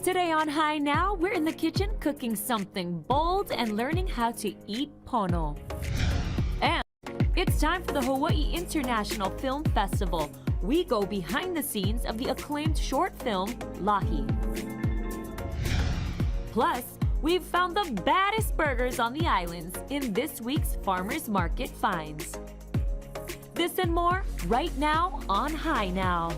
Today on High Now, we're in the kitchen cooking something bold and learning how to eat pono. And it's time for the Hawaii International Film Festival. We go behind the scenes of the acclaimed short film, Lahi. Plus, we've found the baddest burgers on the islands in this week's Farmers Market Finds. This and more right now on High Now.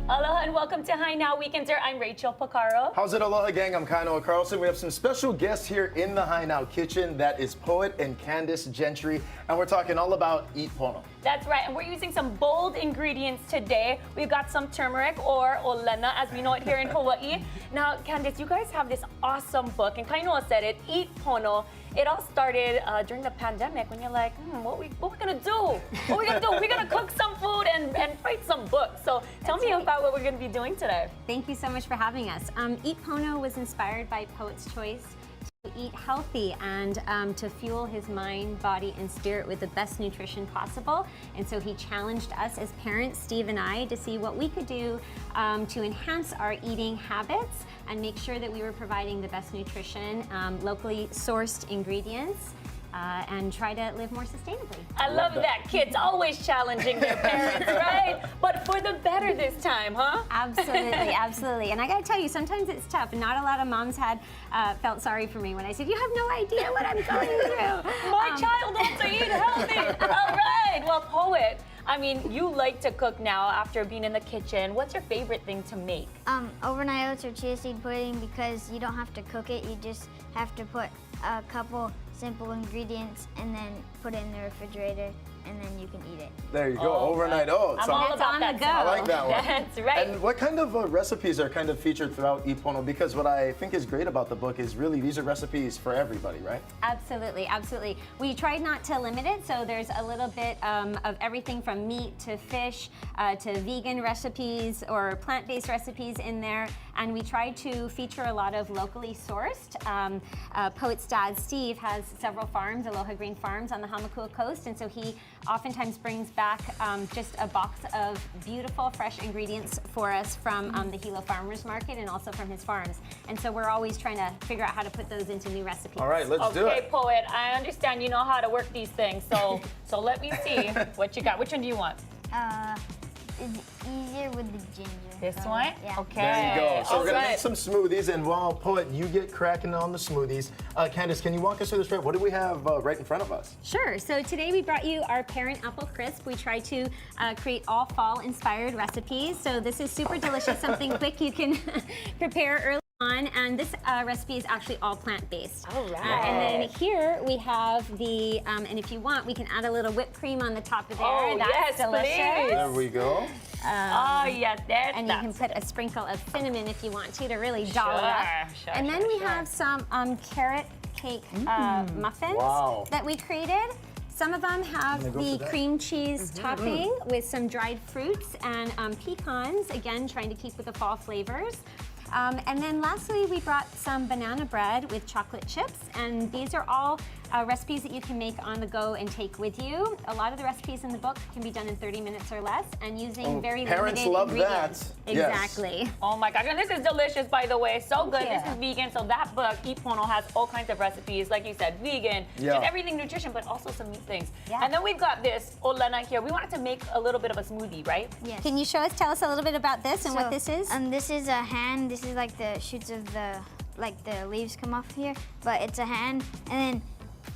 Aloha and welcome to High Now Weekender. I'm Rachel Picaro. How's it, aloha gang? I'm Kainoa Carlson. We have some special guests here in the High Now kitchen. That is poet and Candace Gentry, and we're talking all about eat pono. That's right, and we're using some bold ingredients today. We've got some turmeric, or olena, as we know it here in Hawaii. Now, Candace, you guys have this awesome book, and Kainoa said it, Eat Pono. It all started during the pandemic when you're like, what we gonna do? What we gonna do? We're gonna cook some food and write some books. So tell me about what we're gonna be doing today. Thank you so much for having us. Eat Pono was inspired by Poet's Choice to eat healthy and to fuel his mind, body, and spirit with the best nutrition possible. And so he challenged us as parents, Steve and I, to see what we could do to enhance our eating habits and make sure that we were providing the best nutrition, locally sourced ingredients, and try to live more sustainably. I love that. Kids always challenging their parents, right? But for the better this time, huh? Absolutely, absolutely. And I gotta tell you, sometimes it's tough. Not a lot of moms felt sorry for me when I said, you have no idea what I'm going through. My child wants to eat healthy. All right. Well, poet, I mean, you like to cook now after being in the kitchen. What's your favorite thing to make? Overnight oats or chia seed pudding, because you don't have to cook it. You just have to put a couple simple ingredients and then put it in the refrigerator, and then you can eat it. There you go, overnight oats. I'm all about that. I like that one. That's right. And what kind of recipes are kind of featured throughout Eat Pono? Because what I think is great about the book is really these are recipes for everybody, right? Absolutely, absolutely. We tried not to limit it, so there's a little bit of everything from meat to fish to vegan recipes or plant-based recipes in there. And we tried to feature a lot of locally sourced. Poet's dad, Steve, has several farms, Aloha Green Farms, on the Hamakua coast, and so he oftentimes brings back just a box of beautiful, fresh ingredients for us from the Hilo Farmers Market and also from his farms. And so we're always trying to figure out how to put those into new recipes. All right, let's do it. Okay, Poet, I understand you know how to work these things, so let me see what you got. Which one do you want? It's easier with the ginger. This one? Yeah. Okay. There you go. So we're gonna Alright. make some smoothies, and while Poet, you get cracking on the smoothies. Candace, can you walk us through this? What do we have right in front of us? Sure. So today we brought you our Parent Apple Crisp. We try to create all fall-inspired recipes. So this is super delicious, something quick you can prepare early on. And this recipe is actually all plant-based. All right. And then here we have the, and if you want, we can add a little whiped cream on the top of there. Oh, That's yes, delicious. please. There we go. Oh, yes, there's And you can put a sprinkle of cinnamon if you want to really doll it up. Sure, And then sure, we sure. have some carrot cake muffins Wow. that we created. Some of them have I'm gonna go the for that. cream cheese topping with some dried fruits and pecans, again, trying to keep with the fall flavors. And then lastly, we brought some banana bread with chocolate chips, and these are all recipes that you can make on the go and take with you. A lot of the recipes in the book can be done in 30 minutes or less, and using very parents limited love ingredients. that. Yes. Exactly. Oh my gosh, and this is delicious, by the way. So good. you. This is vegan. So that book, Eat Pono, has all kinds of recipes. Like you said, vegan, Yeah. just everything nutrition, but also some meat things. Yeah. And then we've got this olena here. We wanted to make a little bit of a smoothie, right? Yes. Can you tell us a little bit about this and what this is? This is a hand. This is like the shoots of the leaves come off here, but it's a hand, and then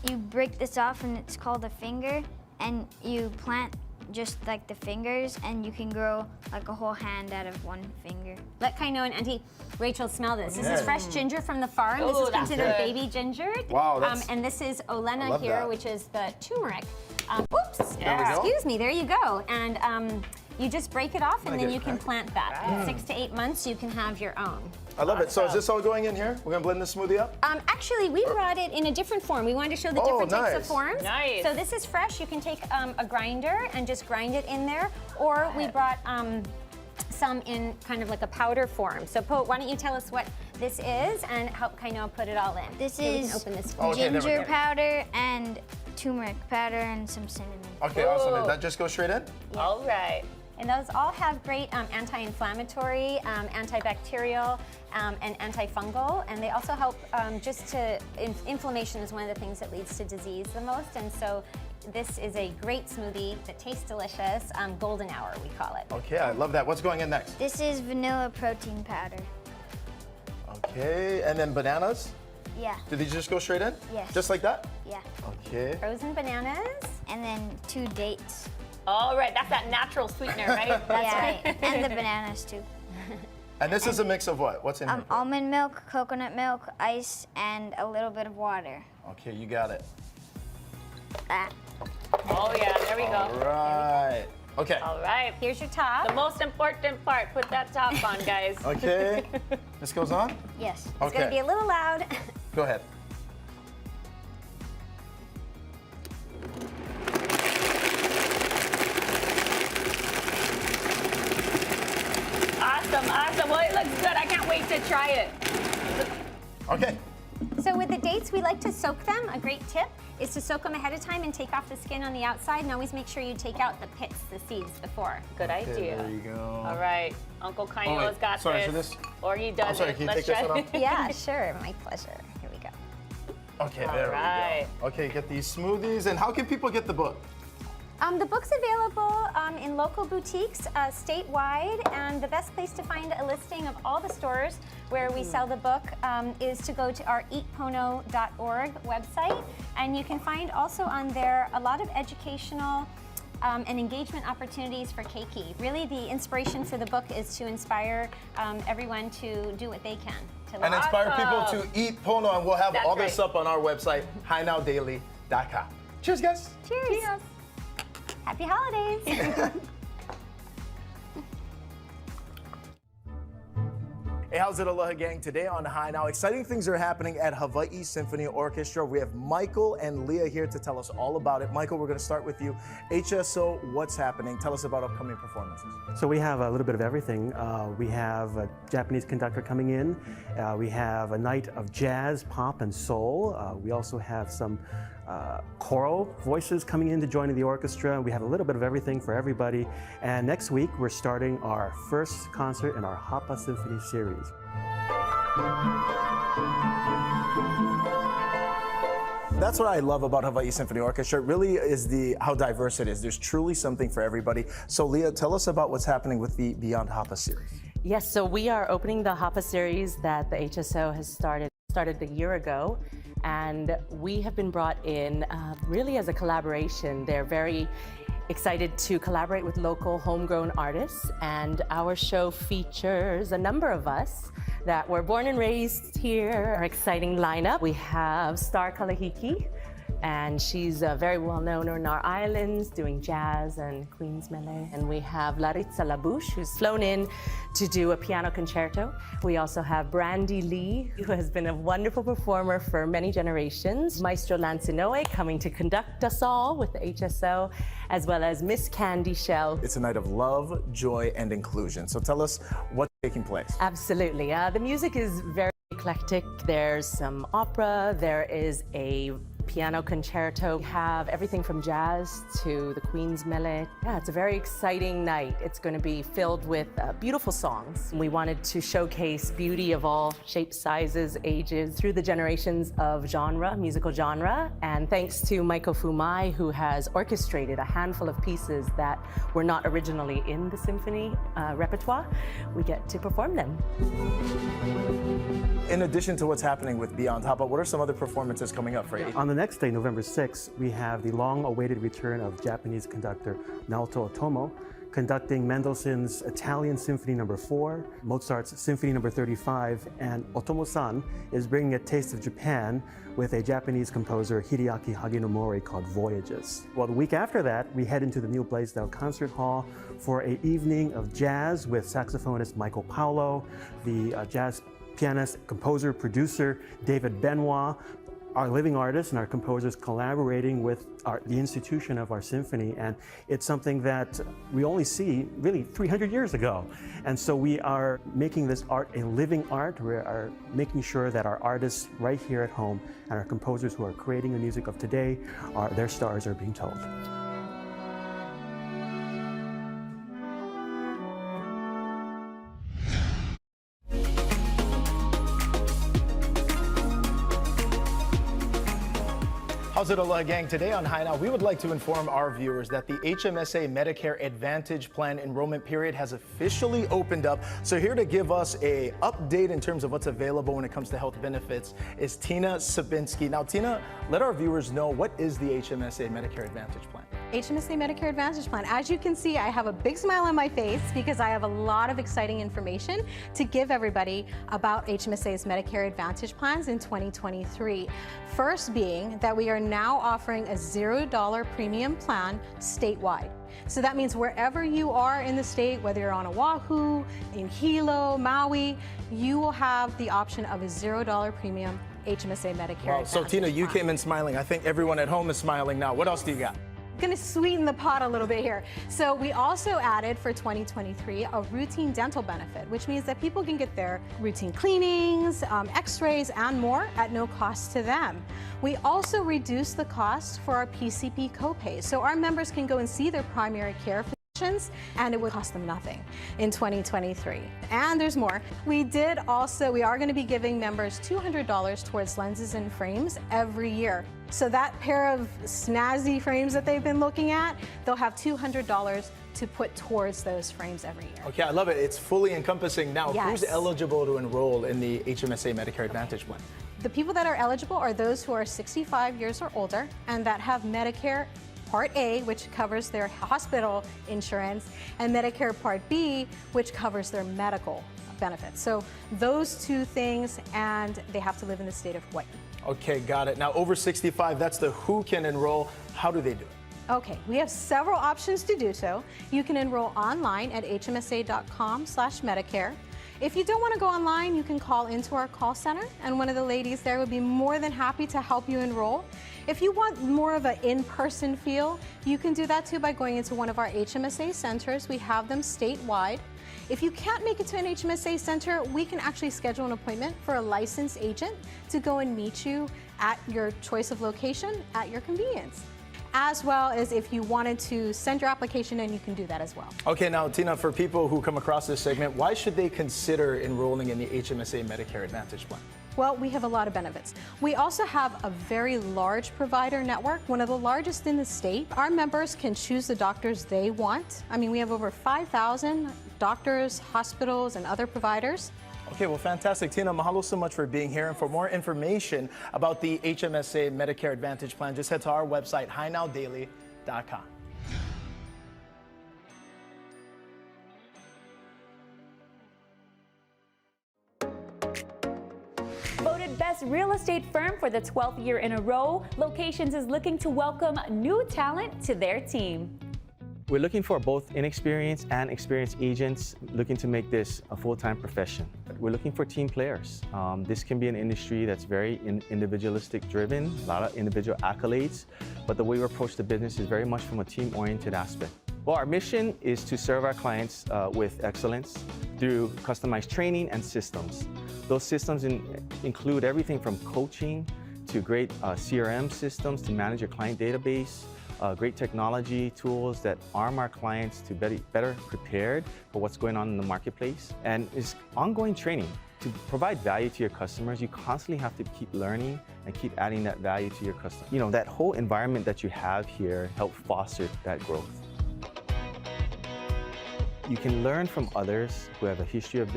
you break this off, and it's called a finger, and you plant just like the fingers, and you can grow like a whole hand out of one finger. Let Kainoa and Auntie Rachel smell this. This Yes. is fresh ginger from the farm. This Ooh, is that's considered good. baby ginger. Wow, that's- and this is I olena love here, that. which is the turmeric. Oops. There we go. Excuse me. There you go. And you just break it off, and I then get you it can cracked? plant that. In 6 to 8 months, you can have your own. I love it. So is this all going in here? We're gonna blend this smoothie up? Actually, we brought it in a different form. We wanted to show the Oh, different types of nice. forms. Nice. So this is fresh. You can take a grinder and just grind it in there. Or we brought some in kind of like a powder form. So Poet, why don't you tell us what this is and help Kainoa put it all in. This Okay, we is can open this. Okay, there we ginger go. powder and turmeric powder and some cinnamon. Okay, awesome. Did that just go straight in? All right. And those all have great anti-inflammatory, antibacterial, and antifungal, and they also help inflammation is one of the things that leads to disease the most, and so this is a great smoothie that tastes delicious, golden hour we call it. Okay, I love that. What's going in next? This is vanilla protein powder. Okay, and then bananas? Yeah, Did these just go straight in? Yes. Just like that? yeah. Okay. Frozen bananas. And then 2 dates. All right, that's that natural sweetener, right? Yeah, and the bananas too. And this is a mix of what? What's in here? Almond milk, coconut milk, ice, and a little bit of water. Okay, you got it. Ah. Oh yeah, there we All go. right. Okay. All right. Here's your top. The most important part, put that top on, guys. Okay. This goes on? Yes. It's gonna be a little loud. Go ahead. Awesome, awesome. Well, it looks good. I can't wait to try it. Okay. So with the dates, we like to soak them. A great tip is to soak them ahead of time and take off the skin on the outside, and always make sure you take out the pits, the seeds, before. Good Okay, idea. there you go. All right, Uncle Kainoa's wait, got sorry, so this. this- Or he does I'm sorry, it. can you Let's take this try one it. off? Yeah, sure, my pleasure. Here we go. Okay, All there right. we go. Okay, get these smoothies. And how can people get the book? The book's available in local boutiques statewide, and the best place to find a listing of all the stores where we sell the book is to go to our eatpono.org website, and you can find also on there a lot of educational and engagement opportunities for Keiki. Really, the inspiration for the book is to inspire everyone to do what they can to And live. inspire people Awesome. to eat pono. And we'll have That's all this right. up on our website, highNowDaily.com. Cheers, guys. Cheers. Happy holidays. Hey, how's it, Aloha gang? Today on High Now, exciting things are happening at Hawaii Symphony Orchestra. We have Michael and Leah here to tell us all about it. Michael, we're going to start with you. HSO, what's happening? Tell us about upcoming performances. So we have a little bit of everything. We have a Japanese conductor coming in. We have a night of jazz, pop, and soul. We also have some choral voices coming in to join in the orchestra. We have a little bit of everything for everybody. And next week, we're starting our first concert in our Hapa Symphony series. That's what I love about Hawaii Symphony Orchestra. It really is how diverse it is. There's truly something for everybody. So Leah, tell us about what's happening with the Beyond Hapa series. Yes, so we are opening the Hapa series that the HSO has started a year ago, and we have been brought in really as a collaboration. They're very excited to collaborate with local homegrown artists, and our show features a number of us that were born and raised here. Our exciting lineup. We have Star Kalahiki, and she's very well known in our islands doing jazz and Queen's Melee. And we have Laritza Labouche, who's flown in to do a piano concerto. We also have Brandy Lee, who has been a wonderful performer for many generations. Maestro Lancinoe coming to conduct us all with the HSO, as well as Miss Candy Shell. It's a night of love, joy, and inclusion. So tell us what's taking place. Absolutely. The music is very eclectic. There's some opera, there is a piano concerto. We have everything from jazz to the Queen's Melee. Yeah, it's a very exciting night. It's going to be filled with beautiful songs. We wanted to showcase beauty of all shapes, sizes, ages, through the generations of genre, musical genre. And thanks to Maiko Fumai, who has orchestrated a handful of pieces that were not originally in the symphony repertoire, we get to perform them. In addition to what's happening with Beyond Hapa, what are some other performances coming up for you? On the next day, November 6th, we have the long-awaited return of Japanese conductor Naoto Otomo, conducting Mendelssohn's Italian Symphony No. 4, Mozart's Symphony No. 35, and Otomo-san is bringing a taste of Japan with a Japanese composer, Hideaki Haginomori, called Voyages. Well, the week after that, we head into the new Blaisdell Concert Hall for an evening of jazz with saxophonist Michael Paulo, the jazz pianist, composer, producer David Benoit, our living artists and our composers collaborating with the institution of our symphony, and it's something that we only see really 300 years ago. And so we are making this art a living art. We are making sure that our artists right here at home and our composers who are creating the music of today, their stars are being told. How's it, Aloha gang? Today on High Now, we would like to inform our viewers that the HMSA Medicare Advantage Plan enrollment period has officially opened up. So here to give us an update in terms of what's available when it comes to health benefits is Tina Sabinski. Now, Tina, let our viewers know, what is the HMSA Medicare Advantage Plan? HMSA Medicare Advantage Plan. As you can see, I have a big smile on my face because I have a lot of exciting information to give everybody about HMSA's Medicare Advantage plans in 2023. First being that we are now offering a $0 premium plan statewide. So that means wherever you are in the state, whether you're on Oahu, in Hilo, Maui, you will have the option of a $0 premium HMSA Medicare Advantage So Tina, you plan. came in smiling. I think everyone at home is smiling now. What else do you got? Going to sweeten the pot a little bit here. So we also added for 2023 a routine dental benefit, which means that people can get their routine cleanings, x-rays, and more at no cost to them. We also reduced the cost for our PCP copays. So our members can go and see their primary care physicians, and it would cost them nothing in 2023. And there's more. We are going to be giving members $200 towards lenses and frames every year. So that pair of snazzy frames that they've been looking at, they'll have $200 to put towards those frames every year. Okay, I love it. It's fully encompassing. Now, Yes. Who's eligible to enroll in the HMSA Medicare Advantage Plan? The people that are eligible are those who are 65 years or older and that have Medicare Part A, which covers their hospital insurance, and Medicare Part B, which covers their medical benefits. So those two things, and they have to live in the state of Hawaii. Okay, got it. Now, over 65, that's the who can enroll. How do they do it? Okay, we have several options to do so. You can enroll online at hmsa.com/Medicare. If you don't want to go online, you can call into our call center, and one of the ladies there would be more than happy to help you enroll. If you want more of an in-person feel, you can do that too by going into one of our HMSA centers. We have them statewide. If you can't make it to an HMSA center, we can actually schedule an appointment for a licensed agent to go and meet you at your choice of location at your convenience. As well as if you wanted to send your application in, you can do that as well. Okay, now, Tina, for people who come across this segment, why should they consider enrolling in the HMSA Medicare Advantage Plan? Well, we have a lot of benefits. We also have a very large provider network, one of the largest in the state. Our members can choose the doctors they want. I mean, we have over 5,000 doctors, hospitals, and other providers. Okay, well, fantastic. Tina, mahalo so much for being here. And for more information about the HMSA Medicare Advantage Plan, just head to our website, highnowdaily.com. Voted best real estate firm for the 12th year in a row, Locations is looking to welcome new talent to their team. We're looking for both inexperienced and experienced agents looking to make this a full-time profession. We're looking for team players. This can be an industry that's very individualistic driven, a lot of individual accolades, but the way we approach the business is very much from a team-oriented aspect. Well, our mission is to serve our clients with excellence through customized training and systems. Those systems include everything from coaching to great CRM systems to manage your client database, great technology tools that arm our clients to be better prepared for what's going on in the marketplace. And it's ongoing training. To provide value to your customers, you constantly have to keep learning and keep adding that value to your customers. You know, that whole environment that you have here helps foster that growth. You can learn from others who have a history of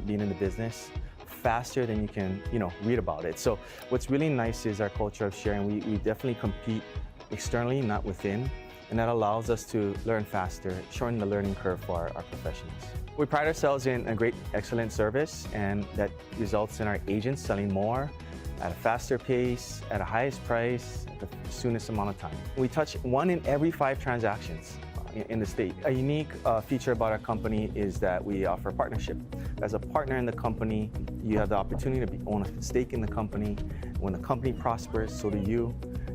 being in the business faster than you can, read about it. So what's really nice is our culture of sharing. We definitely compete externally, not within, and that allows us to learn faster, shorten the learning curve for our professionals. We pride ourselves in a great, excellent service, and that results in our agents selling more at a faster pace, at a highest price, at the soonest amount of time. We touch 1 in every 5 transactions. in the state. A unique feature about our company is that we offer partnership. As a partner in the company, you have the opportunity to own a stake in the company. When the company prospers, so do you.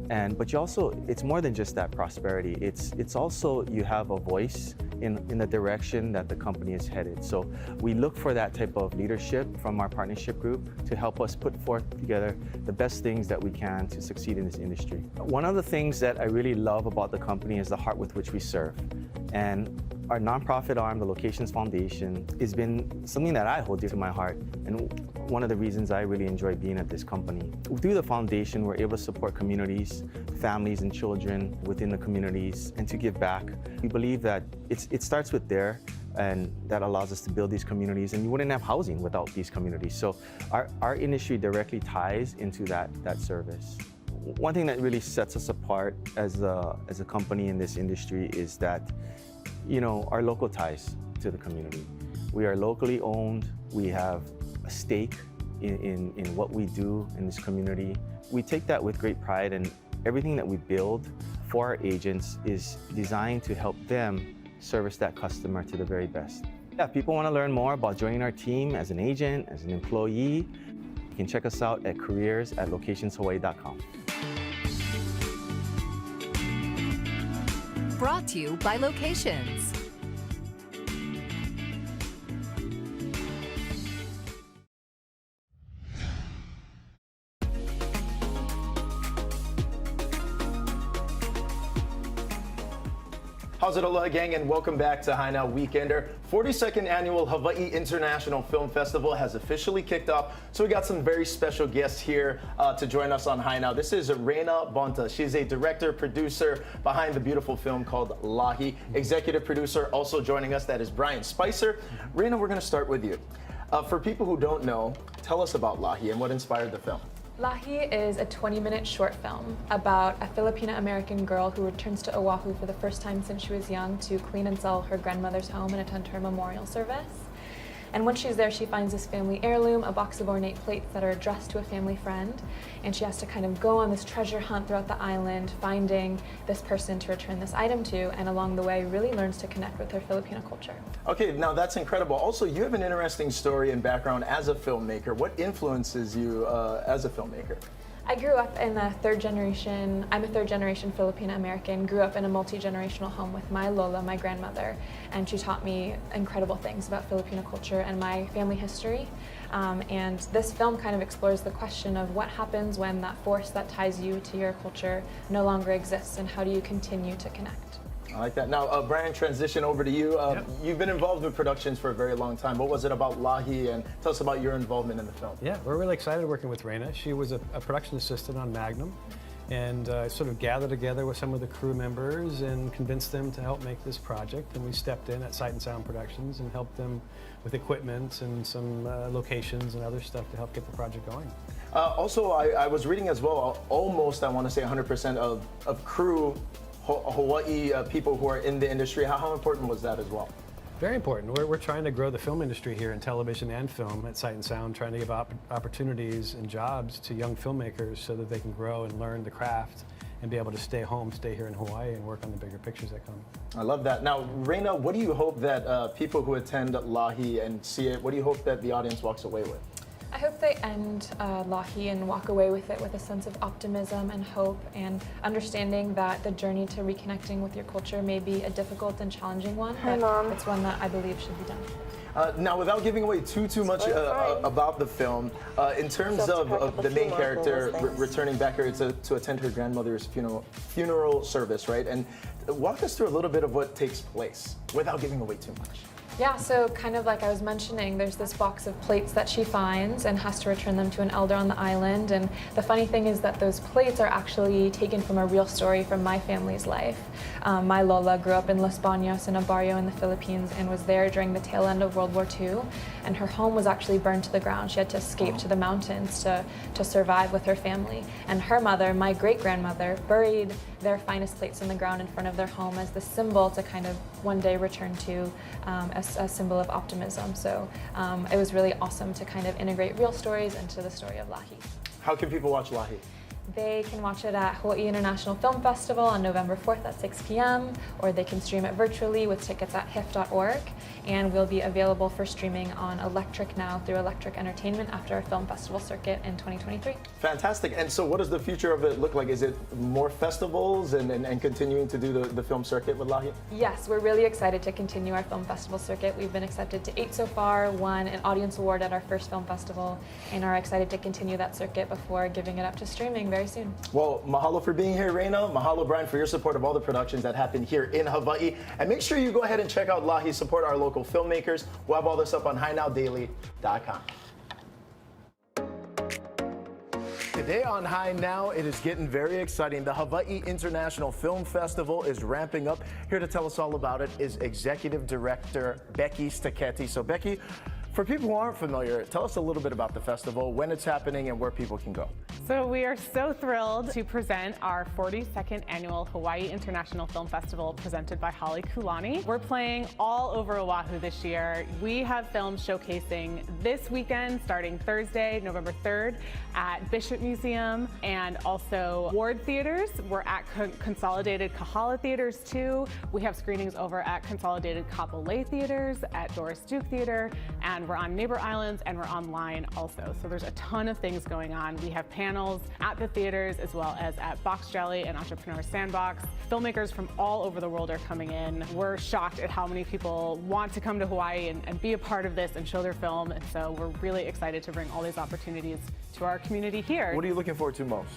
But you also, it's more than just that prosperity. It's also you have a voice in the direction that the company is headed. So we look for that type of leadership from our partnership group to help us put forth together the best things that we can to succeed in this industry. One of the things that I really love about the company is the heart with which we serve. And our nonprofit arm, the Locations Foundation, has been something that I hold dear to my heart, and one of the reasons I really enjoy being at this company. Through the foundation, we're able to support communities, families and children within the communities, and to give back. We believe that it starts with there, and that allows us to build these communities, and you wouldn't have housing without these communities. So our industry directly ties into that service. One thing that really sets us apart as a company in this industry is that, you know, our local ties to the community. We are locally owned. We have a stake in what we do in this community. We take that with great pride, and everything that we build for our agents is designed to help them service that customer to the very best. Yeah, if people want to learn more about joining our team as an agent, as an employee, you can check us out at careers@locationshawaii.com. Brought to you by Locations. How's it, Aloha gang, and welcome back to High Now Weekender. 42nd Annual Hawaii International Film Festival has officially kicked off, so we got some very special guests here to join us on High Now. This is Reina Bonta. She's a director, producer behind the beautiful film called Lahi. Executive producer also joining us, that is Brian Spicer. Reina, we're going to start with you. For people who don't know, tell us about Lahi and what inspired the film. Lahi is a 20-minute short film about a Filipino-American girl who returns to Oahu for the first time since she was young to clean and sell her grandmother's home and attend her memorial service. And when she's there, she finds this family heirloom, a box of ornate plates that are addressed to a family friend. And she has to kind of go on this treasure hunt throughout the island, finding this person to return this item to, and along the way really learns to connect with her Filipino culture. Okay, now that's incredible. Also, you have an interesting story and background as a filmmaker. What influences you as a filmmaker? I grew up in a third generation Filipino American, grew up in a multi-generational home with my Lola, my grandmother, and she taught me incredible things about Filipino culture and my family history. And this film kind of explores the question of what happens when that force that ties you to your culture no longer exists, and how do you continue to connect. I like that. Now, Brian, transition over to you. You've been involved with productions for a very long time. What was it about Lahi, and tell us about your involvement in the film? Yeah, we're really excited working with Reina. She was a production assistant on Magnum, and sort of gathered together with some of the crew members and convinced them to help make this project. And we stepped in at Sight and Sound Productions and helped them with equipment and some locations and other stuff to help get the project going. Also, I was reading as well, almost, I want to say 100% of crew Hawaii people who are in the industry. How important was that as well? Very important. We're trying to grow the film industry here in television and film at Sight and Sound, trying to give opportunities and jobs to young filmmakers so that they can grow and learn the craft and be able to stay here in Hawaii and work on the bigger pictures that come. I love that. Now, Reina, what do you hope that people who attend Lahi and see it, what do you hope that the audience walks away with? I hope they end Lahi and walk away with it with a sense of optimism and hope, and understanding that the journey to reconnecting with your culture may be a difficult and challenging one, but it's one that I believe should be done. Now, without giving away too much about the film, in terms of the main character returning back here to attend her grandmother's funeral service, right? And walk us through a little bit of what takes place without giving away too much. Yeah, so kind of like I was mentioning, there's this box of plates that she finds and has to return them to an elder on the island. And the funny thing is that those plates are actually taken from a real story from my family's life. My Lola grew up in Los Baños, in a barrio in the Philippines, and was there during the tail end of World War II. And her home was actually burned to the ground. She had to escape to the mountains to survive with her family. And her mother, my great-grandmother, buried their finest plates in the ground in front of their home as the symbol to kind of one day return to a symbol of optimism. So it was really awesome to kind of integrate real stories into the story of Lahi. How can people watch Lahi? They can watch it at Hawaii International Film Festival on November 4th at 6 p.m. or they can stream it virtually with tickets at HIF.org. And we'll be available for streaming on Electric now through Electric Entertainment after our film festival circuit in 2023. Fantastic. And so what does the future of it look like? Is it more festivals and continuing to do the film circuit with Lahi? Yes, we're really excited to continue our film festival circuit. We've been accepted to 8 so far, won an audience award at our first film festival, and are excited to continue that circuit before giving it up to streaming very soon. Well, mahalo for being here, Reina. Mahalo, Brian, for your support of all the productions that happen here in Hawaii. And make sure you go ahead and check out Lahi, support our local filmmakers. We'll have all this up on HiNowDaily.com. Today on High Now, it is getting very exciting. The Hawaii International Film Festival is ramping up. Here to tell us all about it is Executive Director Becky Stacchetti. So Becky, for people who aren't familiar, tell us a little bit about the festival, when it's happening, and where people can go. So we are so thrilled to present our 42nd annual Hawaii International Film Festival presented by Holly Kulani. We're playing all over Oahu this year. We have films showcasing this weekend starting Thursday, November 3rd at Bishop Museum and also Ward Theaters. We're at Consolidated Kahala Theaters too. We have screenings over at Consolidated Kapolei Theaters, at Doris Duke Theater, and we're on Neighbor Islands and we're online also. So there's a ton of things going on. We have panels at the theaters as well as at Box Jelly and Entrepreneur Sandbox. Filmmakers from all over the world are coming in. We're shocked at how many people want to come to Hawaii and be a part of this and show their film. And so we're really excited to bring all these opportunities to our community here. What are you looking forward to most?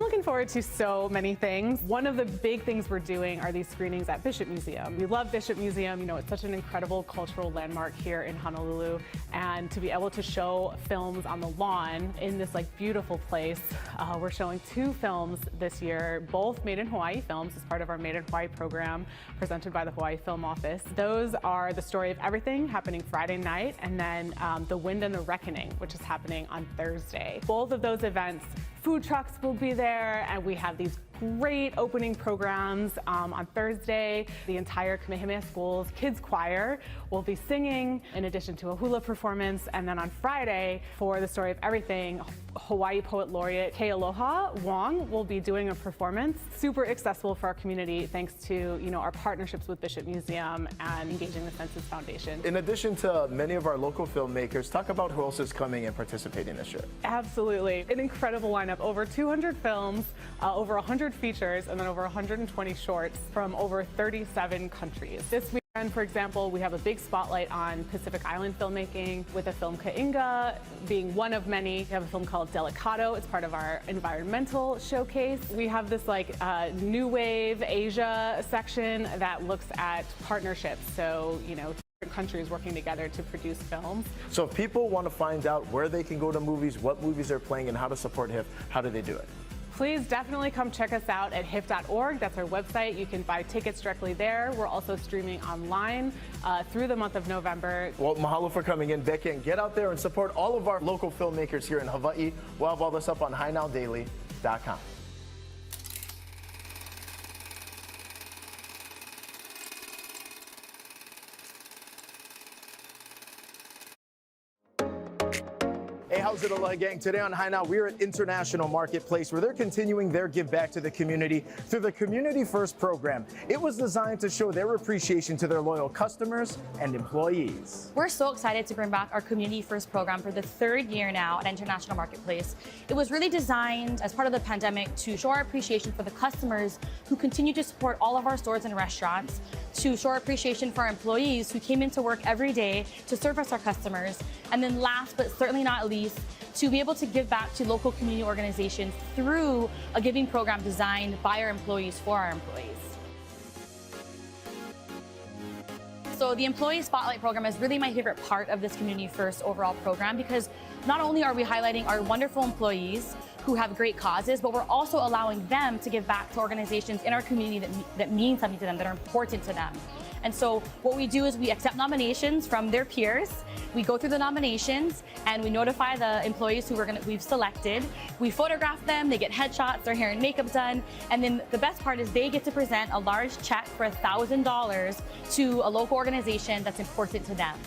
I'm looking forward to so many things. One of the big things we're doing are these screenings at Bishop Museum. We love Bishop Museum. You know, it's such an incredible cultural landmark here in Honolulu. And to be able to show films on the lawn in this like beautiful place, we're showing 2 films this year, both made in Hawaii films as part of our Made in Hawaii program presented by the Hawaii Film Office. Those are The Story of Everything, happening Friday night, and then The Wind and the Reckoning, which is happening on Thursday. Both of those events, food trucks will be there, and we have these great opening programs. On Thursday, the entire Kamehameha School's kids choir will be singing in addition to a hula performance. And then on Friday, for The Story of Everything, Hawaii Poet Laureate Kealoha Wong will be doing a performance. Super accessible for our community thanks to our partnerships with Bishop Museum and engaging the Census Foundation. In addition to many of our local filmmakers, talk about who else is coming and participating this year. Absolutely. An incredible lineup. Over 200 films, over 100 features, and then over 120 shorts from over 37 countries. This weekend, for example, we have a big spotlight on Pacific Island filmmaking with the film Ka'inga being one of many. We have a film called Delicato. It's part of our environmental showcase. We have this new wave Asia section that looks at partnerships. So, different countries working together to produce films. So if people want to find out where they can go to movies, what movies are playing, and how to support HIF, how do they do it? Please definitely come check us out at HIF.org. That's our website. You can buy tickets directly there. We're also streaming online through the month of November. Well, mahalo for coming in, Becky, and get out there and support all of our local filmmakers here in Hawaii. We'll have all this up on HiNowDaily.com. Hey, how's it, Aloha gang? Today on High Now, we're at International Marketplace, where they're continuing their give back to the community through the Community First program. It was designed to show their appreciation to their loyal customers and employees. We're so excited to bring back our Community First program for the 3rd year now at International Marketplace. It was really designed as part of the pandemic to show our appreciation for the customers who continue to support all of our stores and restaurants, to show our appreciation for our employees who came into work every day to service our customers, and then last but certainly not least, to be able to give back to local community organizations through a giving program designed by our employees for our employees. So the Employee Spotlight program is really my favorite part of this Community First overall program, because not only are we highlighting our wonderful employees who have great causes, but we're also allowing them to give back to organizations in our community that mean something to them, that are important to them. And so what we do is we accept nominations from their peers. We go through the nominations and we notify the employees who we've selected. We photograph them, they get headshots, their hair and makeup done. And then the best part is they get to present a large check for $1,000 to a local organization that's important to them.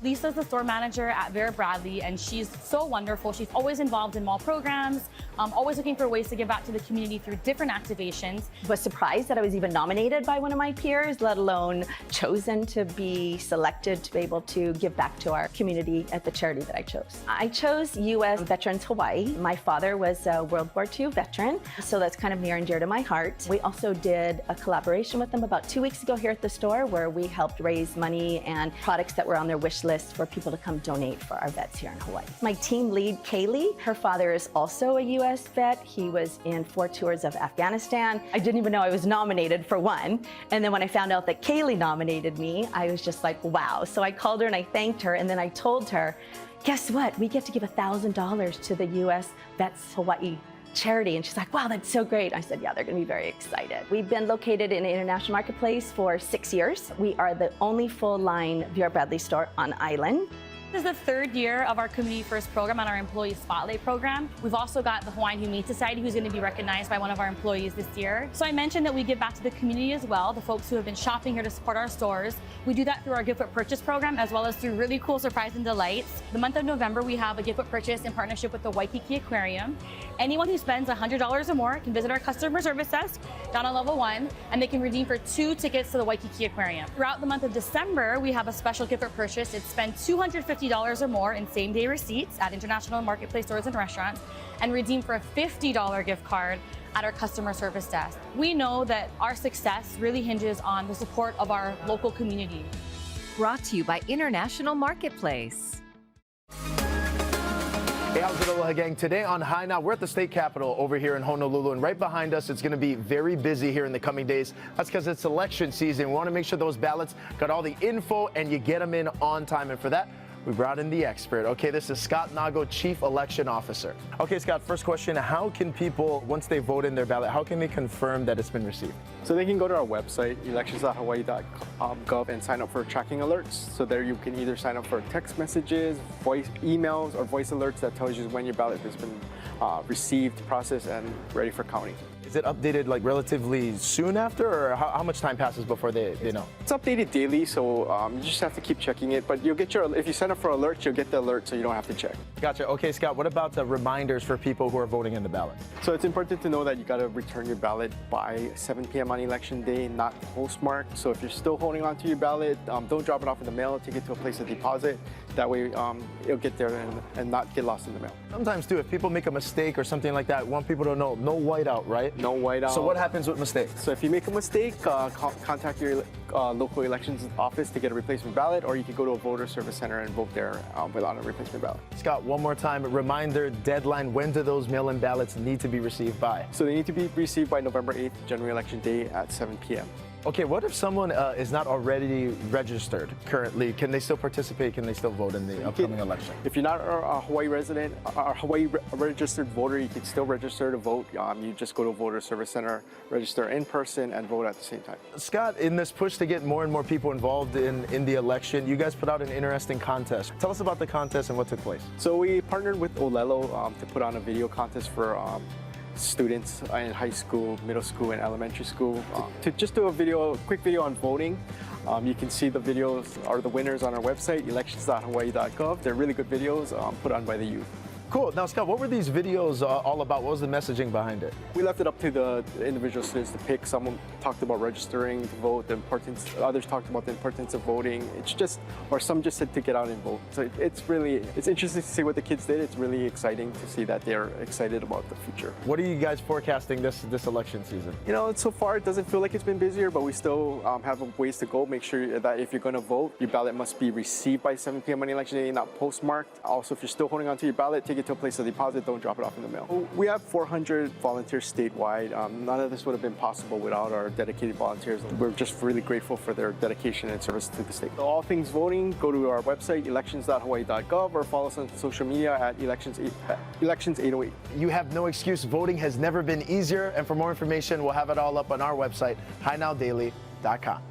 Lisa's the store manager at Vera Bradley, and she's so wonderful. She's always involved in mall programs, always looking for ways to give back to the community through different activations. Was surprised that I was even nominated by one of my peers, let alone chosen to be selected to be able to give back to our community at the charity that I chose. I chose U.S. Veterans Hawaii. My father was a World War II veteran, so that's kind of near and dear to my heart. We also did a collaboration with them about 2 weeks ago here at the store where we helped raise money and products that were on their wish list for people to come donate for our vets here in Hawaii. My team lead, Kaylee, her father is also a U.S. vet. He was in 4 tours of Afghanistan. I didn't even know I was nominated for one. And then when I found out that Kaylee nominated me, I was just like, wow. So I called her and I thanked her, and then I told her, guess what? We get to give $1,000 to the U.S. Vets Hawaii charity. And she's like, wow, that's so great. I said, yeah, they're going to be very excited. We've been located in the International Marketplace for 6 years. We are the only full-line Vera Bradley store on island. This is the 3rd year of our Community First program and our Employee Spotlight program. We've also got the Hawaiian Humane Society, who's going to be recognized by one of our employees this year. So I mentioned that we give back to the community as well, the folks who have been shopping here to support our stores. We do that through our gift with purchase program, as well as through really cool surprise and delights. The month of November, we have a gift with purchase in partnership with the Waikiki Aquarium. Anyone who spends $100 or more can visit our customer service desk down on level 1, and they can redeem for 2 tickets to the Waikiki Aquarium. Throughout the month of December, we have a special gift with purchase. It's spend $250 or more in same-day receipts at International Marketplace stores and restaurants, and redeem for a $50 gift card at our customer service desk. We know that our success really hinges on the support of our local community. Brought to you by International Marketplace. Hey, how's it, Aloha gang? Today on High Now, we're at the state capitol over here in Honolulu, and right behind us, it's going to be very busy here in the coming days. That's because it's election season. We want to make sure those ballots got all the info and you get them in on time, and for that, we brought in the expert. Okay, this is Scott Nago, Chief Election Officer. Okay, Scott, first question, how can people, once they vote in their ballot, how can they confirm that it's been received? So they can go to our website, elections.hawaii.gov, and sign up for tracking alerts. So there you can either sign up for text messages, voice emails, or voice alerts that tells you when your ballot has been received, processed, and ready for counting. Is it updated like relatively soon after, or how much time passes before they know? It's updated daily, so you just have to keep checking it. But you'll get if you sign up for alerts, you'll get the alert, so you don't have to check. Gotcha. Okay, Scott, what about the reminders for people who are voting in the ballot? So it's important to know that you got to return your ballot by 7 p.m. on election day, not postmarked. So if you're still holding on to your ballot, don't drop it off in the mail. Take it to a place of deposit. That way, it'll get there and not get lost in the mail. Sometimes, too, if people make a mistake or something like that, want people to know, no whiteout, right? No whiteout. So what happens with mistakes? So if you make a mistake, contact your local elections office to get a replacement ballot, or you can go to a voter service center and vote there without a replacement ballot. Scott, one more time, reminder, deadline, when do those mail-in ballots need to be received by? So they need to be received by November 8th, General Election Day at 7 p.m. Okay, what if someone is not already registered currently? Can they still participate? Can they still vote in the upcoming election? If you're not a Hawaii resident, a Hawaii registered voter, you can still register to vote. You just go to a voter service center, register in person, and vote at the same time. Scott, in this push to get more and more people involved in the election, you guys put out an interesting contest. Tell us about the contest and what took place. So we partnered with Olelo to put on a video contest for students in high school, middle school, and elementary school to just do a quick video on voting. You can see the videos or the winners on our website, elections.hawaii.gov. They're really good videos put on by the youth. Cool. Now, Scott, what were these videos all about? What was the messaging behind it? We left it up to the individual students to pick. Someone talked about registering to vote, the importance. Others talked about the importance of voting. It's just, or some just said to get out and vote. So it's interesting to see what the kids did. It's really exciting to see that they're excited about the future. What are you guys forecasting this election season? You know, so far it doesn't feel like it's been busier, but we still have ways to go. Make sure that if you're going to vote, your ballot must be received by 7 p.m. on election day, not postmarked. Also, if you're still holding on to your ballot, take it to a place of deposit. Don't drop it off in the mail. We have 400 volunteers statewide. None of this would have been possible without our dedicated volunteers. We're just really grateful for their dedication and service to the state. So all things voting, go to our website, elections.hawaii.gov, or follow us on social media at elections808. You have no excuse. Voting has never been easier. And for more information, we'll have it all up on our website, highnowdaily.com.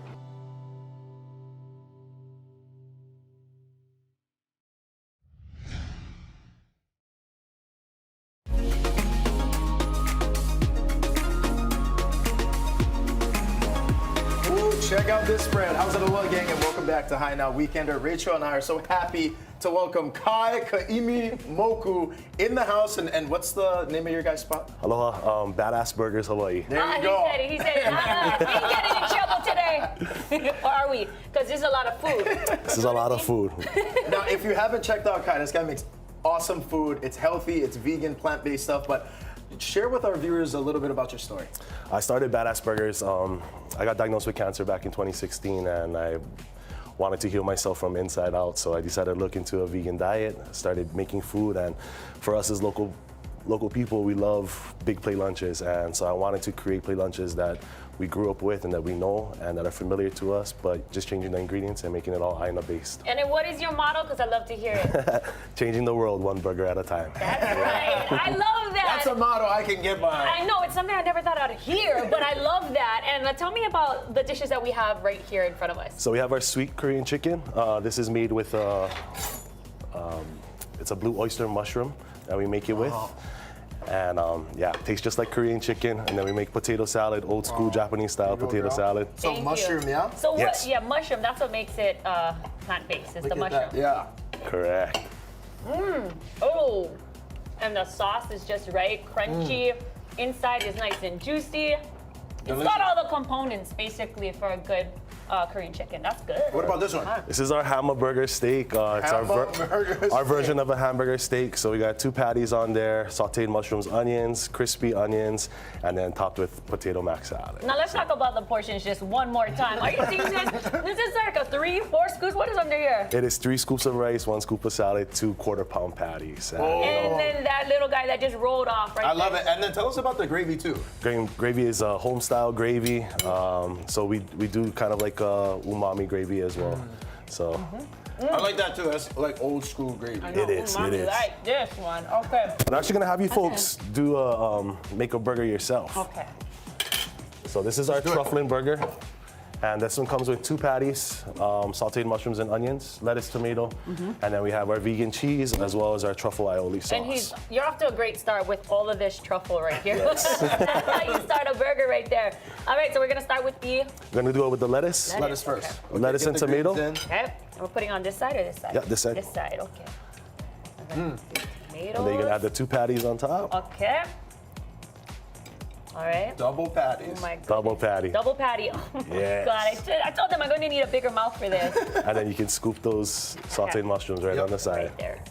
Check Check out this spread. How's it, Aloha gang? And welcome back to High Now Weekender. Rachel and I are so happy to welcome Kai Kaimi Moku in the house. And what's the name of your guys' spot? Aloha, Badass Burgers Hawaii. There you go. He said it. We ain't getting in trouble today. Or are we? Because there's a lot of food. This is a lot of food. Now, if you haven't checked out Kai, this guy makes awesome food. It's healthy, it's vegan, plant-based stuff, but share with our viewers a little bit about your story. I started Badass Burgers. I got diagnosed with cancer back in 2016, and I wanted to heal myself from inside out, so I decided to look into a vegan diet, started making food, and for us as local people, we love big plate lunches, and so I wanted to create plate lunches that we grew up with and that we know and that are familiar to us, but just changing the ingredients and making it all aina based. And then what is your motto? Because I love to hear it. Changing the world one burger at a time. That's right. I love that. That's a motto I can get behind. I know, it's something I never thought I'd hear, but I love that. And tell me about the dishes that we have right here in front of us. So we have our sweet Korean chicken. This is made with it's a blue oyster mushroom that we make it with. And yeah, it tastes just like Korean chicken. And then we make potato salad, old school Japanese style potato salad. So mushroom, yeah? So what, yes. yeah, mushroom, that's what makes it plant-based, is the mushroom. Yeah. Correct. Oh, and the sauce is just right, crunchy. Inside is nice and juicy. It's got all the components, basically, for a good Korean chicken. That's good. What about this one? This is our hamburger steak. It's our version of a hamburger steak. So we got 2 patties on there, sauteed mushrooms, onions, crispy onions, and then topped with potato mac salad. Now let's talk about the portions just one more time. Are you seeing this? This is like a 3-4 scoops. What is under here? It is 3 scoops of rice, 1 scoop of salad, 2 quarter-pound patties. And then that little guy that just rolled off right I love it. And then tell us about the gravy too. Gravy is a home-style gravy. So we do kind of like umami gravy as well. So I like that too. That's like old school gravy. it is. I like this one. Okay. I'm actually gonna have you folks do make a burger yourself. Okay. So this is our truffling burger. And this one comes with 2 patties, sauteed mushrooms and onions, lettuce, tomato, and then we have our vegan cheese as well as our truffle aioli sauce. And you're off to a great start with all of this truffle right here. That's how you start a burger right there. All right, so we're gonna start with the... We're gonna do it with the lettuce. Lettuce first. Okay. Lettuce and tomato. Okay, and we're putting on this side or this side? Yeah, this side. This side, okay. Tomatoes. And then you're gonna add the 2 patties on top. Okay. All right. Double patties. Oh my God. Double patty. Double patty. Oh my Yes. God. I told them I'm going to need a bigger mouth for this. And then you can scoop those sauteed mushrooms right on the side. Right there.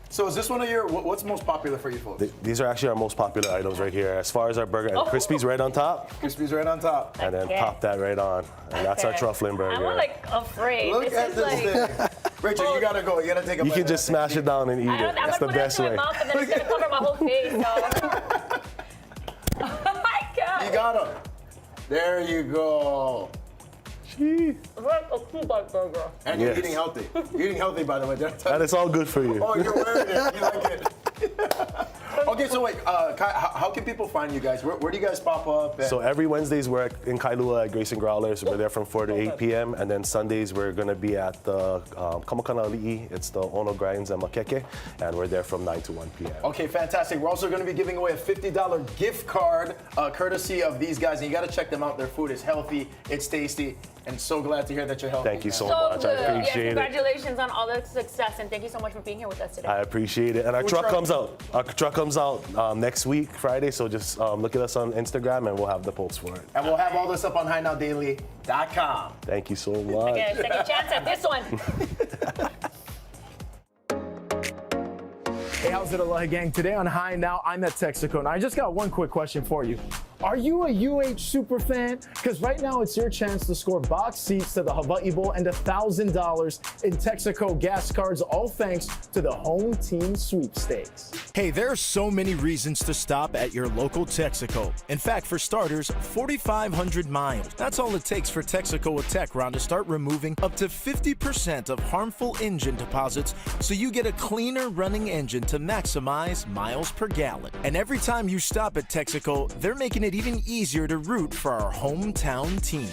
So is this one of your, what's most popular for you folks? These are actually our most popular items right here. As far as our burger, and crispies right on top. Crispies right on top. And then pop that right on. And that's our truffling burger. I'm like afraid. Look at this thing. Rachel, you gotta go. You gotta take a bite. You can just smash it down and eat it. That's the best way. I'm going to put it in my mouth and then it's going to cover my whole face. So. Oh my God. You got him. There you go. Gee. It's like a 2-bite burger. And you're eating healthy. You're eating healthy, by the way. And it's all good for you. Oh, you're wearing it. You like it. Okay, so wait, Kai, how can people find you guys? Where do you guys pop up? So every Wednesdays we're in Kailua at Grace and Growlers. We're there from 4 to 8 p.m. And then Sundays we're going to be at the Kamakana Ali'i. It's the Ono Grinds and Makeke. And we're there from 9 to 1 p.m. Okay, fantastic. We're also going to be giving away a $50 gift card courtesy of these guys. And you got to check them out. Their food is healthy. It's tasty. And so glad to hear that you're healthy. Thank you so much. Good. I appreciate it. Congratulations on all the success. And thank you so much for being here with us today. I appreciate it. And our truck comes out. Our truck comes out next week, Friday. So just look at us on Instagram and we'll have the post for it. And we'll have all this up on HighNowDaily.com. Thank you so much. Okay, second chance at this one. Hey, how's it, Aloha gang? Today on High Now, I'm at Texaco, and I just got one quick question for you. Are you a UH super fan? Because right now it's your chance to score box seats to the Hawaii Bowl and $1,000 in Texaco gas cards, all thanks to the home team sweepstakes. Hey, there are so many reasons to stop at your local Texaco. In fact, for starters, 4,500 miles. That's all it takes for Texaco Techron to start removing up to 50% of harmful engine deposits so you get a cleaner running engine to maximize miles per gallon. And every time you stop at Texaco, they're making it even easier to root for our hometown team.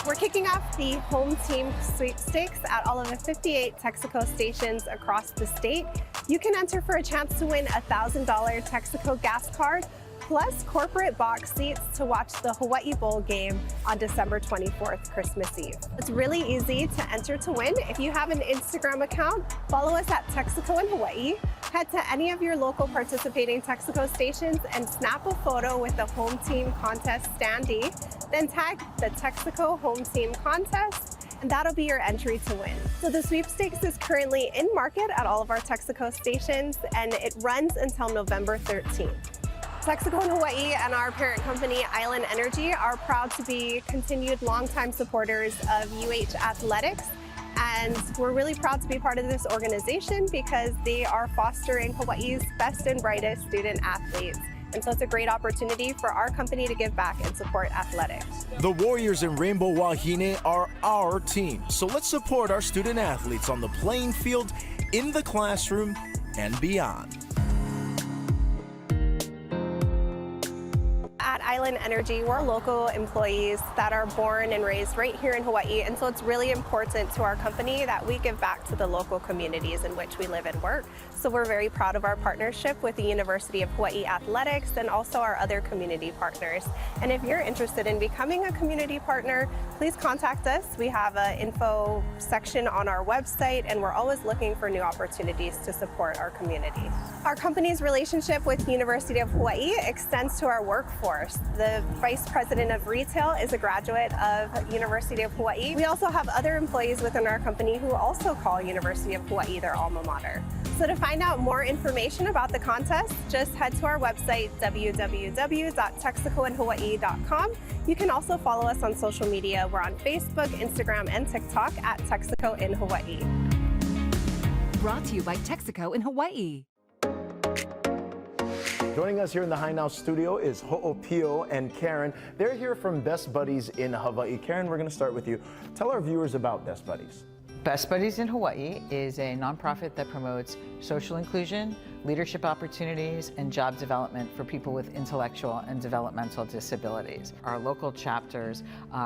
We're kicking off the home team sweepstakes at all of the 58 Texaco stations across the state. You can enter for a chance to win a $1,000 Texaco gas card, plus corporate box seats to watch the Hawaii Bowl game on December 24th, Christmas Eve. It's really easy to enter to win. If you have an Instagram account, follow us at Texaco in Hawaii. Head to any of your local participating Texaco stations and snap a photo with the home team contest standee. Then tag the Texaco home team contest, and that'll be your entry to win. So the sweepstakes is currently in market at all of our Texaco stations, and it runs until November 13th. Texaco in Hawaii and our parent company, Island Energy, are proud to be continued longtime supporters of UH Athletics. And we're really proud to be part of this organization because they are fostering Hawaii's best and brightest student athletes. And so it's a great opportunity for our company to give back and support athletics. The Warriors in Rainbow Wahine are our team, so let's support our student athletes on the playing field, in the classroom, and beyond. At Island Energy, we're local employees that are born and raised right here in Hawaii, and so it's really important to our company that we give back to the local communities in which we live and work. So we're very proud of our partnership with the University of Hawaii Athletics and also our other community partners. And if you're interested in becoming a community partner, please contact us. We have an info section on our website, and we're always looking for new opportunities to support our community. Our company's relationship with the University of Hawaii extends to our workforce. The Vice President of Retail is a graduate of University of Hawaii. We also have other employees within our company who also call University of Hawaii their alma mater. So to find out more information about the contest, just head to our website, www.texacoinhawaii.com. You can also follow us on social media. We're on Facebook, Instagram, and TikTok at Texaco in Hawaii. Brought to you by Texaco in Hawaii. Joining us here in the High Now studio is Ho'opio and Karen. They're here from Best Buddies in Hawaii. Karen, we're going to start with you. Tell our viewers about Best Buddies. Best Buddies in Hawaii is a nonprofit that promotes social inclusion, leadership opportunities, and job development for people with intellectual and developmental disabilities. Our local chapters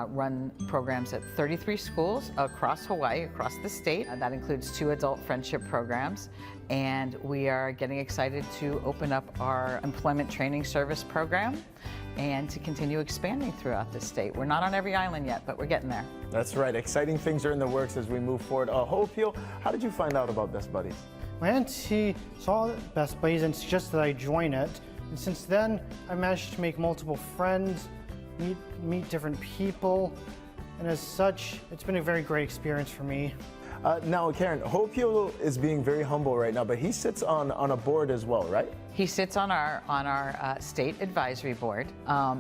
run programs at 33 schools across Hawaii, across the state. That includes 2 adult friendship programs. And we are getting excited to open up our employment training service program and to continue expanding throughout the state. We're not on every island yet, but we're getting there. That's right. Exciting things are in the works as we move forward. Ho'opio, how did you find out about Best Buddies? My auntie saw Best Buddies and suggested that I join it. And since then, I managed to make multiple friends, meet different people. And as such, it's been a very great experience for me. Now, Karen, Ho'opio is being very humble right now, but he sits on a board as well, right? He sits on our state advisory board.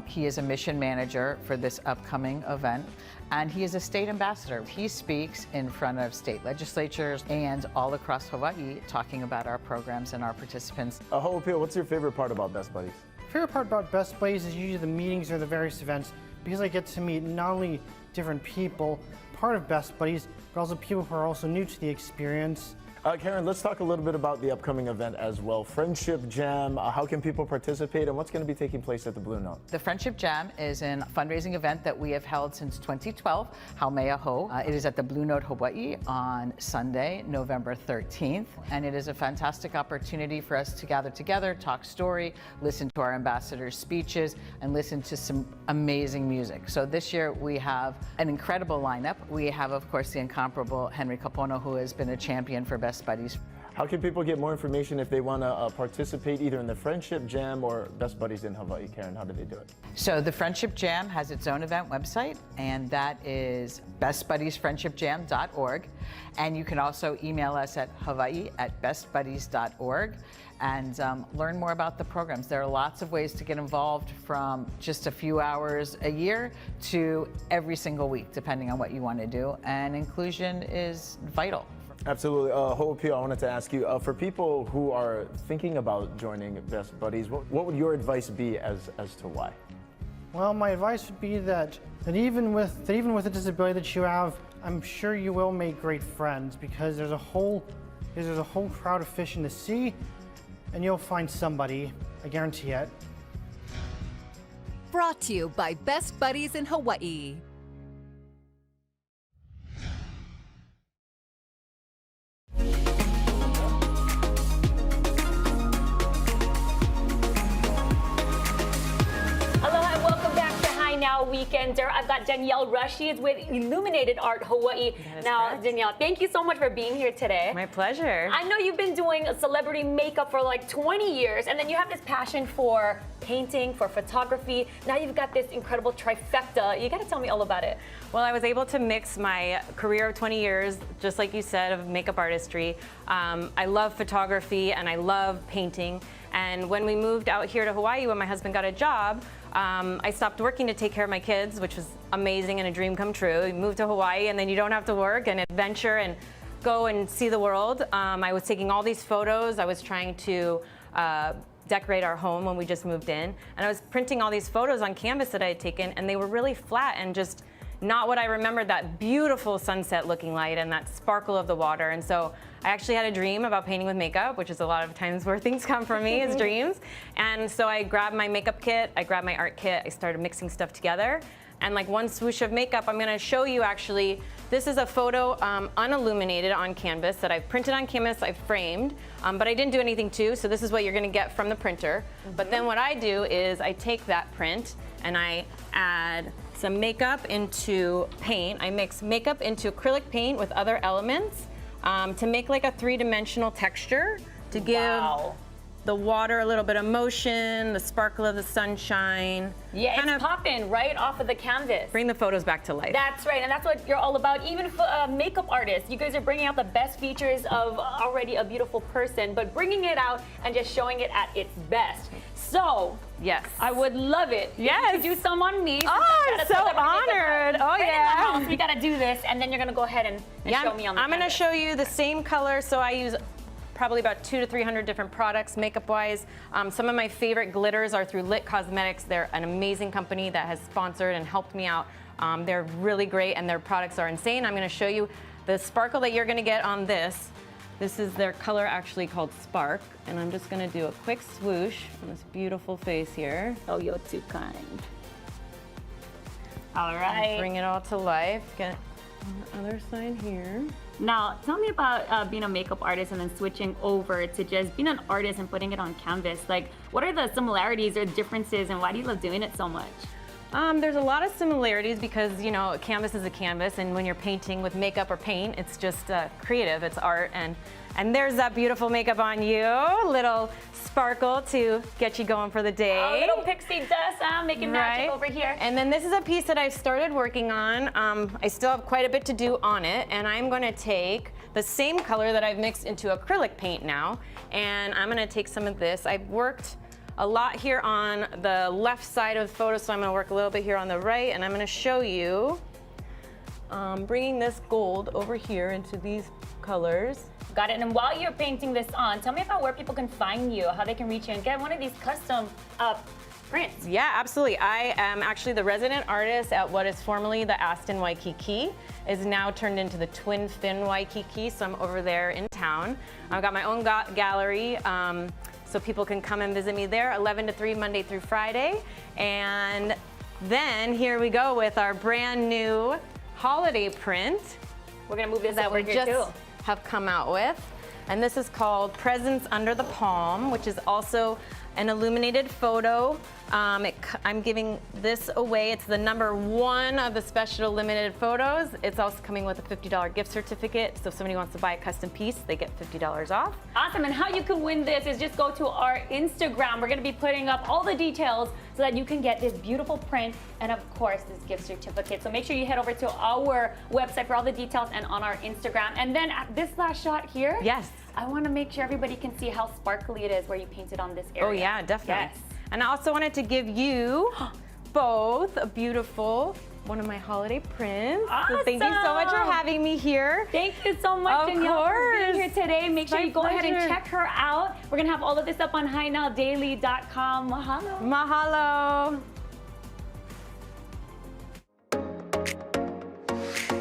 He is a mission manager for this upcoming event, and he is a state ambassador. He speaks in front of state legislatures and all across Hawaii talking about our programs and our participants. Ho'opio, what's your favorite part about Best Buddies? Favorite part about Best Buddies is usually the meetings or the various events, because I get to meet not only different people, part of Best Buddies, but also people who are also new to the experience. Karen, let's talk a little bit about the upcoming event as well. Friendship Jam, how can people participate and what's going to be taking place at the Blue Note? The Friendship Jam is a fundraising event that we have held since 2012, Haumea Ho. It is at the Blue Note, Hawaii on Sunday, November 13th. And it is a fantastic opportunity for us to gather together, talk story, listen to our ambassadors' speeches, and listen to some amazing music. So this year we have an incredible lineup. We have, of course, the incomparable Henry Kapono, who has been a champion for Best Buddies. How can people get more information if they want to participate either in the Friendship Jam or Best Buddies in Hawaii? Karen, how do they do it? So the Friendship Jam has its own event website, and that is bestbuddiesfriendshipjam.org. And you can also email us at hawaii@bestbuddies.org and learn more about the programs. There are lots of ways to get involved, from just a few hours a year to every single week, depending on what you want to do. And inclusion is vital. Absolutely. Ho'opio, I wanted to ask you, for people who are thinking about joining Best Buddies, what would your advice be as to why? Well, my advice would be that even with the disability that you have, I'm sure you will make great friends, because there's a whole crowd of fish in the sea, and you'll find somebody, I guarantee it. Brought to you by Best Buddies in Hawaii. weekender. I've got Danielle Rush. She is with Illuminated Art Hawaii. Now, correct. Danielle, thank you so much for being here today. My pleasure. I know you've been doing celebrity makeup for like 20 years, and then you have this passion for painting, for photography. Now you've got this incredible trifecta. You got to tell me all about it. Well, I was able to mix my career of 20 years, just like you said, of makeup artistry. I love photography and I love painting. And when we moved out here to Hawaii, when my husband got a job, I stopped working to take care of my kids, which was amazing and a dream come true. You move to Hawaii and then you don't have to work and adventure and go and see the world. I was taking all these photos. I was trying to decorate our home when we just moved in. And I was printing all these photos on canvas that I had taken, and they were really flat and just not what I remembered that beautiful sunset looking like and that sparkle of the water. And so I actually had a dream about painting with makeup, which is a lot of times where things come from me is dreams. And so I grabbed my makeup kit, I grabbed my art kit, I started mixing stuff together. And like one swoosh of makeup, I'm gonna show you actually, this is a photo unilluminated on canvas that I've printed on canvas, I've framed, but I didn't do anything to, so this is what you're gonna get from the printer. But then what I do is I take that print and I add some makeup into paint. I mix makeup into acrylic paint with other elements to make like a three-dimensional texture to give the water a little bit of motion, the sparkle of the sunshine. Yeah, it's popping right off of the canvas. Bring the photos back to life. That's right, and that's what you're all about. Even for makeup artists, you guys are bringing out the best features of already a beautiful person, but bringing it out and just showing it at its best. So, yes, I would love it. Yes, if you do some on me. Oh, I'm so honored. Oh yeah, we gotta do this, and then you're gonna go ahead and show me on the I'm gonna show you the same color. So I use probably about 200 to 300 different products makeup-wise. Some of my favorite glitters are through Lit Cosmetics. They're an amazing company that has sponsored and helped me out. They're really great and their products are insane. I'm gonna show you the sparkle that you're gonna get on this. This is their color actually called Spark. And I'm just gonna do a quick swoosh on this beautiful face here. Oh, you're too kind. All right. Bring it all to life. Get on the other side here. Now, tell me about being a makeup artist and then switching over to just being an artist and putting it on canvas. Like, what are the similarities or differences, and why do you love doing it so much? There's a lot of similarities because, you know, a canvas is a canvas, and when you're painting with makeup or paint, it's just creative, it's art, and there's that beautiful makeup on you, little sparkle to get you going for the day. A little pixie dust, making magic over here. And then this is a piece that I've started working on. I still have quite a bit to do on it, and I'm gonna take the same color that I've mixed into acrylic paint now, and I'm gonna take some of this. I've worked a lot here on the left side of the photo, so I'm gonna work a little bit here on the right, and I'm gonna show you bringing this gold over here into these colors. Got it, and while you're painting this on, tell me about where people can find you, how they can reach you and get one of these custom prints. Yeah, absolutely. I am actually the resident artist at what is formerly the Aston Waikiki, is now turned into the Twin Fin Waikiki, so I'm over there in town. I've got my own gallery, so people can come and visit me there 11 to 3 Monday through Friday. And then here we go with our brand new holiday print. We're gonna move this that over we here just too. have come out with. And this is called Presents Under the Palm, which is also an illuminated photo. I'm giving this away. It's the #1 of the special limited photos. It's also coming with a $50 gift certificate. So if somebody wants to buy a custom piece, they get $50 off. Awesome, and how you can win this is just go to our Instagram. We're gonna be putting up all the details so that you can get this beautiful print and of course this gift certificate. So make sure you head over to our website for all the details and on our Instagram. And then at this last shot here, yes, I wanna make sure everybody can see how sparkly it is where you painted on this area. Oh yeah, definitely. Yes. And I also wanted to give you both a beautiful one of my holiday prints. Awesome. So thank you so much for having me here. Thank you so much, Danielle, for being here today. Make sure My you go ahead and pleasure. check her out. We're gonna have all of this up on HiNowDaily.com. Mahalo. Mahalo.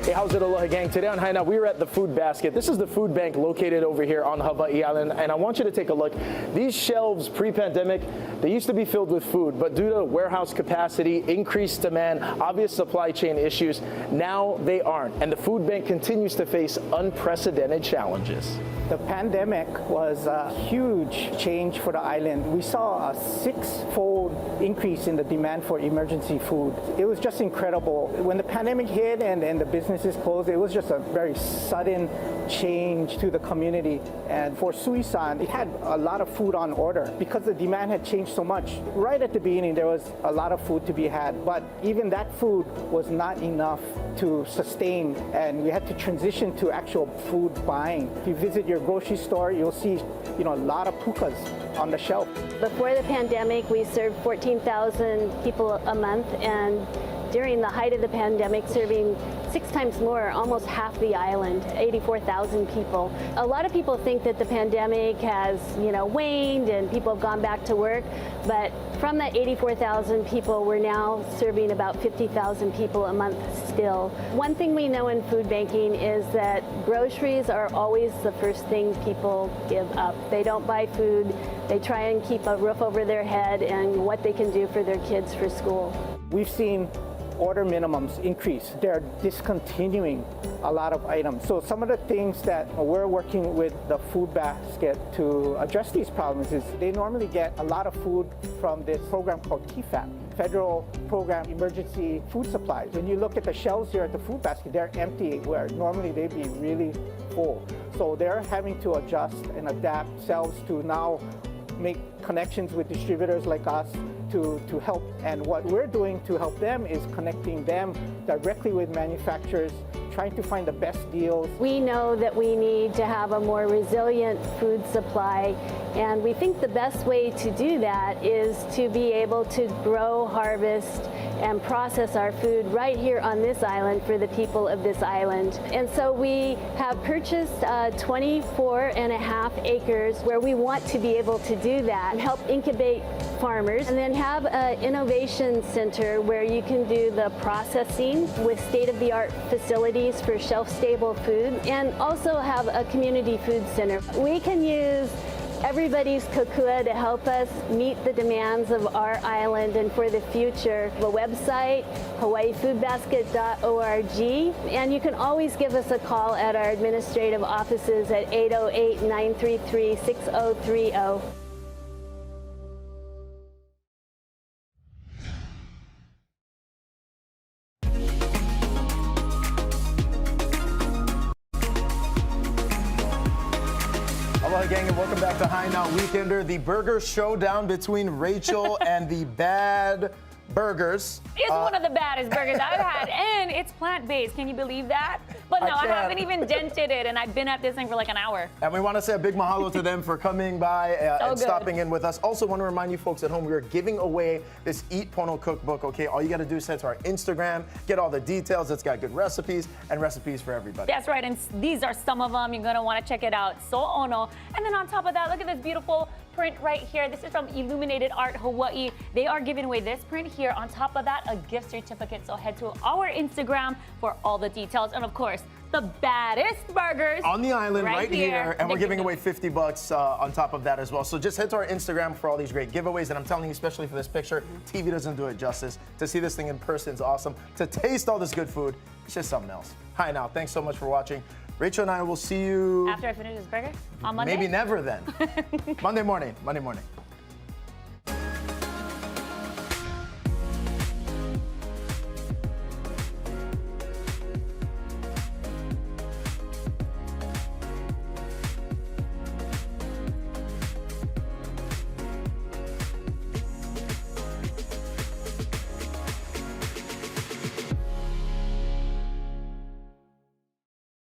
Hey, how's it, Aloha gang? Today on High Now, we were at the Food Basket. This is the food bank located over here on Hawaii Island, and I want you to take a look. These shelves pre-pandemic, they used to be filled with food, but due to warehouse capacity, increased demand, obvious supply chain issues, now they aren't, and the food bank continues to face unprecedented challenges. The pandemic was a huge change for the island. We saw a 6-fold increase in the demand for emergency food. It was just incredible. When the pandemic hit and the businesses closed, it was just a very sudden change to the community. And for Suisan, it had a lot of food on order because the demand had changed so much. Right at the beginning, there was a lot of food to be had, but even that food was not enough to sustain, and we had to transition to actual food buying. If you visit your grocery store, you'll see, a lot of pukas on the shelf. Before the pandemic, we served 14,000 people a month, and during the height of the pandemic, serving 6 times more, almost half the island, 84,000 people. A lot of people think that the pandemic has, waned and people have gone back to work, but from that 84,000 people, we're now serving about 50,000 people a month still. One thing we know in food banking is that groceries are always the first thing people give up. They don't buy food, they try and keep a roof over their head and what they can do for their kids for school. We've seen order minimums increase. They're discontinuing a lot of items. So some of the things that we're working with the Food Basket to address these problems is they normally get a lot of food from this program called TFAP, Federal Program Emergency Food Supplies. When you look at the shelves here at the Food Basket, they're empty where normally they'd be really full. So they're having to adjust and adapt themselves to now make connections with distributors like us to help. And what we're doing to help them is connecting them directly with manufacturers, trying to find the best deals. We know that we need to have a more resilient food supply, and we think the best way to do that is to be able to grow, harvest, and process our food right here on this island for the people of this island. And so we have purchased 24.5 acres where we want to be able to do that and help incubate farmers, and then have an innovation center where you can do the processing with state-of-the-art facilities for shelf-stable food, and also have a community food center. We can use everybody's kokua to help us meet the demands of our island and for the future. The website, hawaiifoodbasket.org, and you can always give us a call at our administrative offices at 808-933-6030. Aloha gang, and welcome back to High Now Weekender, the burger showdown between Rachel and the Bad Burgers. It's one of the baddest burgers I've had, and it's plant-based. Can you believe that? But no, I haven't even dented it, and I've been at this thing for like an hour. And we want to say a big mahalo to them for coming by and stopping in with us. Also want to remind you folks at home, we are giving away this Eat Pono cookbook, okay? All you got to do is head to our Instagram, get all the details. It's got good recipes and recipes for everybody. That's right, and these are some of them. You're going to want to check it out. So ono. And then on top of that, look at this beautiful print right here. This is from Illuminated Art Hawaii. They are giving away this print here. On top of that, a gift certificate. So head to our Instagram for all the details. And of course, the baddest burgers on the island right here. And we're giving away $50 on top of that as well. So just head to our Instagram for all these great giveaways. And I'm telling you, especially for this picture, TV doesn't do it justice. To see this thing in person is awesome. To taste all this good food, it's just something else. Hi now, thanks so much for watching. Rachel and I will see you after I finish this burger on Monday. Maybe never then. Monday morning.